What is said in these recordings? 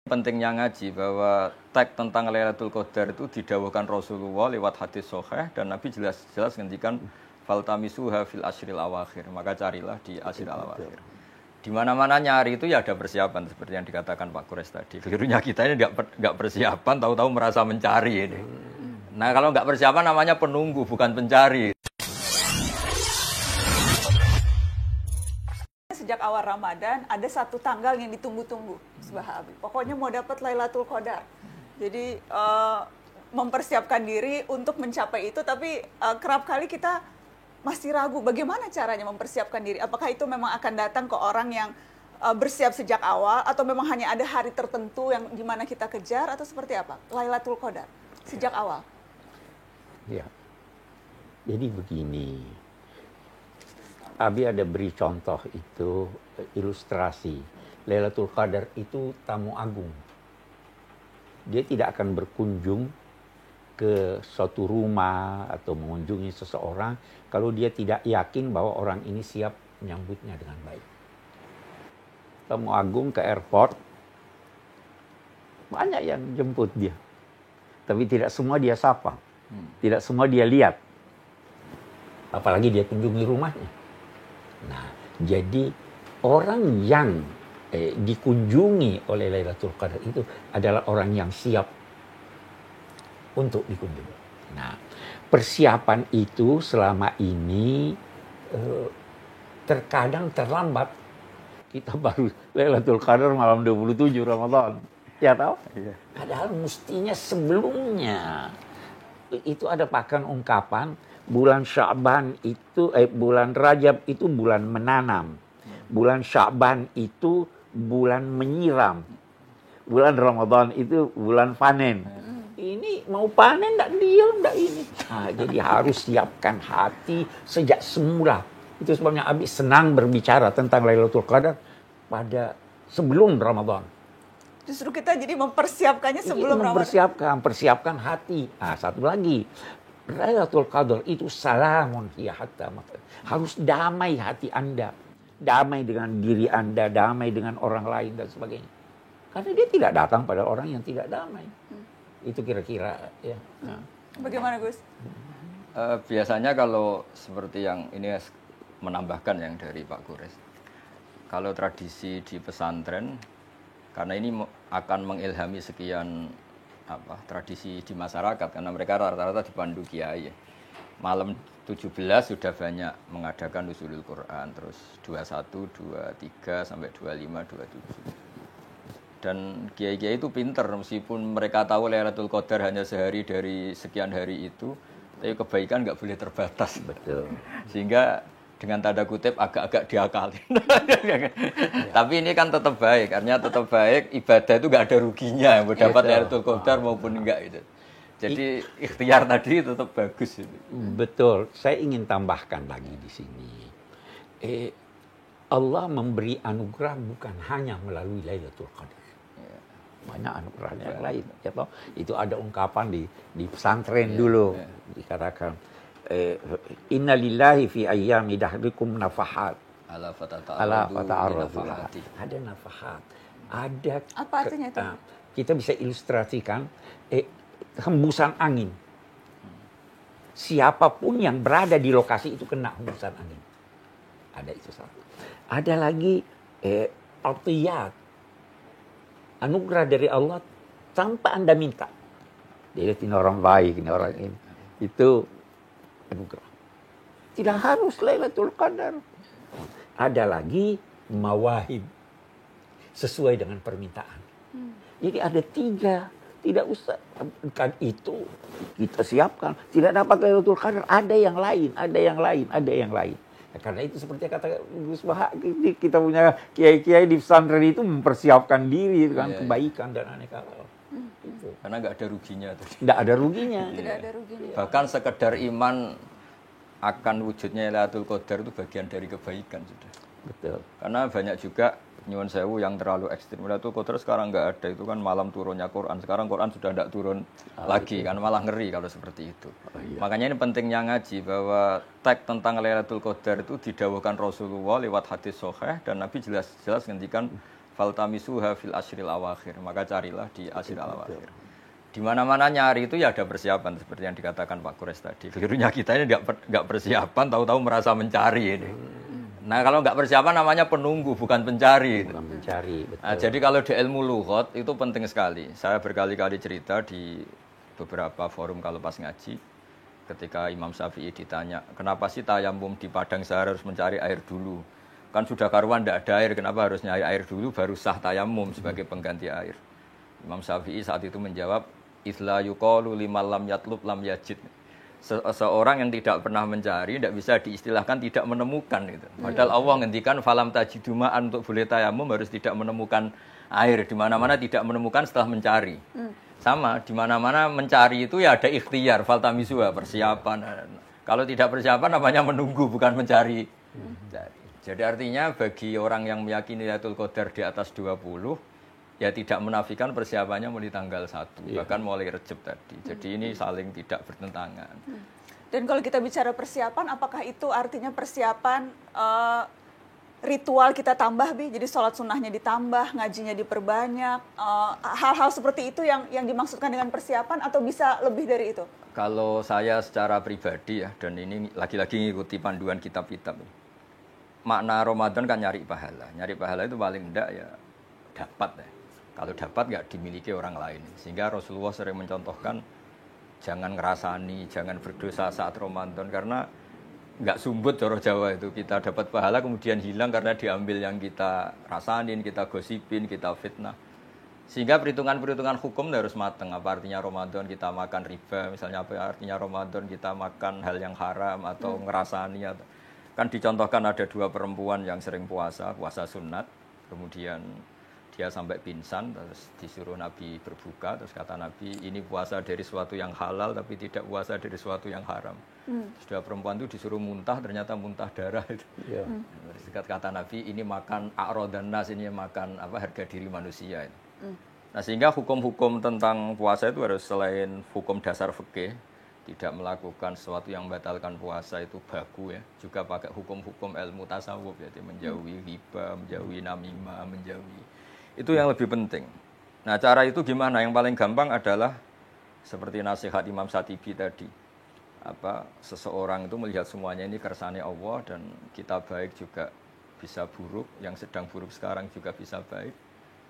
Pentingnya ngaji bahwa teks tentang Lailatul Qadar itu didhawuhkan Rasulullah lewat hadis sahih dan Nabi jelas-jelas ngendikan faltamisuha fil ashril awakhir, maka carilah di ashril awakhir. Di mana-mana nyari itu ya ada persiapan seperti yang dikatakan Pak Kures tadi. Kelirunya kita ini enggak persiapan, tahu-tahu merasa mencari ini. Nah, kalau enggak persiapan namanya penunggu bukan pencari. Sejak awal Ramadan ada satu tanggal yang ditunggu-tunggu, Habib. Pokoknya mau dapat Lailatul Qadar. Jadi mempersiapkan diri untuk mencapai itu, tapi kerap kali kita masih ragu bagaimana caranya mempersiapkan diri. Apakah itu memang akan datang ke orang yang bersiap sejak awal, atau memang hanya ada hari tertentu yang dimana kita kejar, atau seperti apa? Lailatul Qadar sejak awal. Ya. Jadi begini. Abi ada beri contoh itu ilustrasi. Lailatul Qadar itu tamu agung. Dia tidak akan berkunjung ke suatu rumah atau mengunjungi seseorang kalau dia tidak yakin bahwa orang ini siap menyambutnya dengan baik. Tamu agung ke airport, banyak yang jemput dia. Tapi tidak semua dia sapa. Tidak semua dia lihat. Apalagi dia kunjungi rumahnya. Nah, jadi orang yang dikunjungi oleh Lailatul Qadar itu adalah orang yang siap untuk dikunjungi. Nah, persiapan itu selama ini terkadang terlambat. Kita baru Lailatul Qadar malam 27 Ramadan. Ya tahu? Padahal mestinya sebelumnya. Itu ada bahkan ungkapan bulan Sya'ban itu bulan Rajab itu bulan menanam. Bulan Sya'ban itu bulan menyiram. Bulan Ramadan itu bulan panen. Ini mau panen enggak ini. Nah, jadi harus siapkan hati sejak semula. Itu sebabnya Abi senang berbicara tentang Lailatul Qadar pada sebelum Ramadan. Justru kita jadi mempersiapkannya sebelum Ramadan. Persiapkan hati. Nah, satu lagi. Lailatul Qadar itu salamun hiya hatta matlab. Harus damai hati Anda. Damai dengan diri Anda, damai dengan orang lain dan sebagainya. Karena dia tidak datang pada orang yang tidak damai. Itu kira-kira ya. Nah. Bagaimana, Gus? Biasanya kalau seperti yang ini menambahkan yang dari Pak Kures. Kalau tradisi di pesantren, karena ini akan mengilhami sekian tradisi di masyarakat, karena mereka rata-rata dipandu kiai. Malam 17 sudah banyak mengadakan nuzulul Quran, terus 21, 23 sampai 25, 27. Dan kiai-kiai itu pinter, meskipun mereka tahu Lailatul Qadar hanya sehari dari sekian hari itu, tapi kebaikan nggak boleh terbatas. Betul. Sehingga dengan tanda kutip agak-agak diakalin. Tapi ini kan tetap baik, artinya tetap baik, ibadah itu nggak ada ruginya, mau dapat Lailatul Qadar maupun enggak itu. Jadi ikhtiar tadi tetap bagus itu. Betul. Saya ingin tambahkan lagi di sini. Allah memberi anugerah bukan hanya melalui Lailatul Qadar. Banyak anugerah yang lain. Ya, toh? Itu ada ungkapan di pesantren dulu dikatakan. Inna lillahi fi ayyami dahrikum nafahat. Ala fata'arradu. Ada nafahat. Ada. Apa artinya itu? Kita bisa ilustrasikan hembusan angin. Siapapun yang berada di lokasi itu kena hembusan angin. Ada itu satu. Ada lagi atiyat. Anugerah dari Allah tanpa Anda minta. Dia ini orang baik, ini orang ini. Itu anugerah. Tidak harus Lailatul Qadar. Ada lagi mawahib. Sesuai dengan permintaan. Jadi ada 3. Tidak usah. Kan itu kita siapkan. Tidak dapat Lailatul Qadar. Ada yang lain. Ya, karena itu seperti kata Gus Baha, kita punya kiai-kiai di pesantren itu mempersiapkan diri kan, kebaikan dan aneka hal. Karena nggak ada ruginya. Tidak ada ruginya. Bahkan sekedar iman akan wujudnya Lailatul Qadar itu bagian dari kebaikan sudah. Betul. Karena banyak juga nyuwun sewu yang terlalu ekstrim. Lailatul Qadar sekarang nggak ada, itu kan malam turunnya Quran. Sekarang Quran sudah tidak turun lagi, kan malah ngeri kalau seperti itu. Makanya ini pentingnya ngaji bahwa teks tentang Lailatul Qadar itu didhawuhkan Rasulullah lewat hadis sahih dan Nabi jelas-jelas ngendikan faltamisuha fil ashril awakhir, maka carilah di ashril awakhir. Di mana-mana nyari itu ya ada persiapan seperti yang dikatakan Pak Kures tadi. Kelirunya kita ini nggak persiapan, tahu-tahu merasa mencari ini. Nah kalau nggak persiapan namanya penunggu, bukan pencari. Bukan mencari, betul. Nah, jadi kalau di ilmu lughat itu penting sekali. Saya berkali-kali cerita di beberapa forum kalau pas ngaji, ketika Imam Syafi'i ditanya, kenapa sih tayamum di padang sahara harus mencari air dulu? Kan sudah karuan tidak ada air, kenapa harus nyari air dulu baru sah tayamum sebagai pengganti air? Imam Syafi'i saat itu menjawab, Isla yuqalu liman lam yatlub lam yajid. Seorang yang tidak pernah mencari tidak bisa diistilahkan tidak menemukan gitu. Padahal Allah ngendikan falam tajiduma'an untuk boleh tayamum harus tidak menemukan air, di mana-mana tidak menemukan setelah mencari. Sama, di mana-mana mencari itu ya ada ikhtiar, faltamisuha, persiapan. Kalau tidak persiapan namanya menunggu bukan mencari. Jadi artinya bagi orang yang meyakini Lailatul Qadar di atas 20 ya tidak menafikan persiapannya mulai tanggal 1, bahkan mulai Rejab tadi. Jadi ini saling tidak bertentangan. Dan kalau kita bicara persiapan, apakah itu artinya persiapan ritual kita tambah, Bi? Jadi sholat sunnahnya ditambah, ngajinya diperbanyak, hal-hal seperti itu yang dimaksudkan dengan persiapan atau bisa lebih dari itu? Kalau saya secara pribadi ya, dan ini lagi-lagi ngikuti panduan kitab-kitab. Makna Ramadan kan nyari pahala. Nyari pahala itu paling enggak ya dapat ya. Kalau dapat nggak dimiliki orang lain. Sehingga Rasulullah sering mencontohkan jangan ngerasani, jangan berdosa saat Ramadan. Karena nggak sumbut cara Jawa itu. Kita dapat pahala kemudian hilang karena diambil yang kita rasanin, kita gosipin, kita fitnah. Sehingga perhitungan-perhitungan hukum harus matang. Apa artinya Ramadan kita makan riba, misalnya apa artinya Ramadan kita makan hal yang haram atau ngerasani. Kan dicontohkan ada 2 perempuan yang sering puasa sunat. Kemudian dia sampai pingsan, terus disuruh Nabi berbuka, terus kata Nabi, ini puasa dari sesuatu yang halal, tapi tidak puasa dari sesuatu yang haram. Terus 2 perempuan itu disuruh muntah, ternyata muntah darah itu. Terus kata Nabi, ini makan a'rodan nas, ini makan harga diri manusia. Itu. Nah sehingga hukum-hukum tentang puasa itu harus selain hukum dasar fikih, tidak melakukan sesuatu yang membatalkan puasa itu baku ya, juga pakai hukum-hukum ilmu tasawuf, yaitu menjauhi riba, menjauhi namimah, menjauhi. Itu yang lebih penting. Nah cara itu gimana? Yang paling gampang adalah seperti nasihat Imam Shatibi tadi. Seseorang itu melihat semuanya ini kersane Allah dan kita baik juga bisa buruk, yang sedang buruk sekarang juga bisa baik.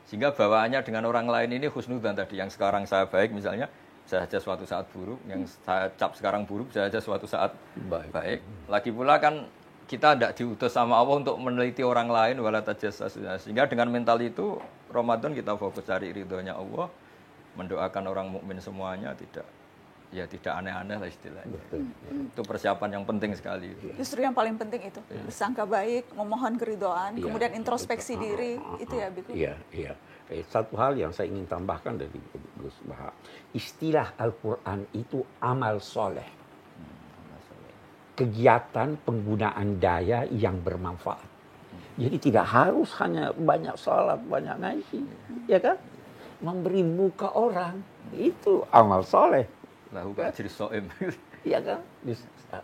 Sehingga bawaannya dengan orang lain ini husnudzan tadi. Yang sekarang saya baik misalnya, bisa saja suatu saat buruk. Yang saya cap sekarang buruk, bisa saja suatu saat baik. Lagi pula kan kita tidak diutus sama Allah untuk meneliti orang lain wala tajassasu. Sehingga dengan mental itu Ramadan kita fokus cari ridhonya Allah, mendoakan orang mukmin semuanya, tidak aneh-aneh lah istilahnya. Itu persiapan yang penting sekali. Justru yang paling penting itu bersangka baik, memohon keridhaan, kemudian introspeksi diri, itu ya Biku. Iya. Satu hal yang saya ingin tambahkan dari Gus Baha, istilah Al-Quran itu amal soleh. Kegiatan penggunaan daya yang bermanfaat. Jadi tidak harus hanya banyak sholat, banyak ngaji, ya kan? Memberi muka orang itu amal soleh. Lahu ajri shaim. Ya kan?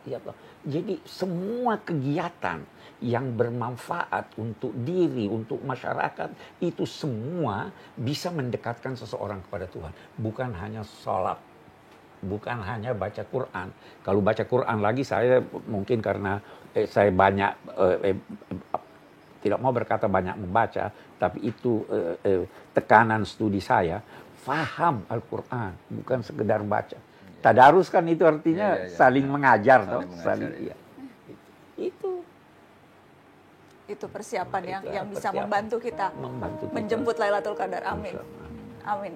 Ya, jadi semua kegiatan yang bermanfaat untuk diri, untuk masyarakat itu semua bisa mendekatkan seseorang kepada Tuhan. Bukan hanya sholat. Bukan hanya baca Quran. Kalau baca Quran lagi saya mungkin karena saya banyak tidak mau berkata banyak membaca, tapi itu tekanan studi saya, faham Al-Quran, bukan sekedar baca. Tadarus kan itu artinya saling mengajar, saling. Itu persiapan yang bisa membantu kita menjemput Lailatul Qadar. Amin. Amin.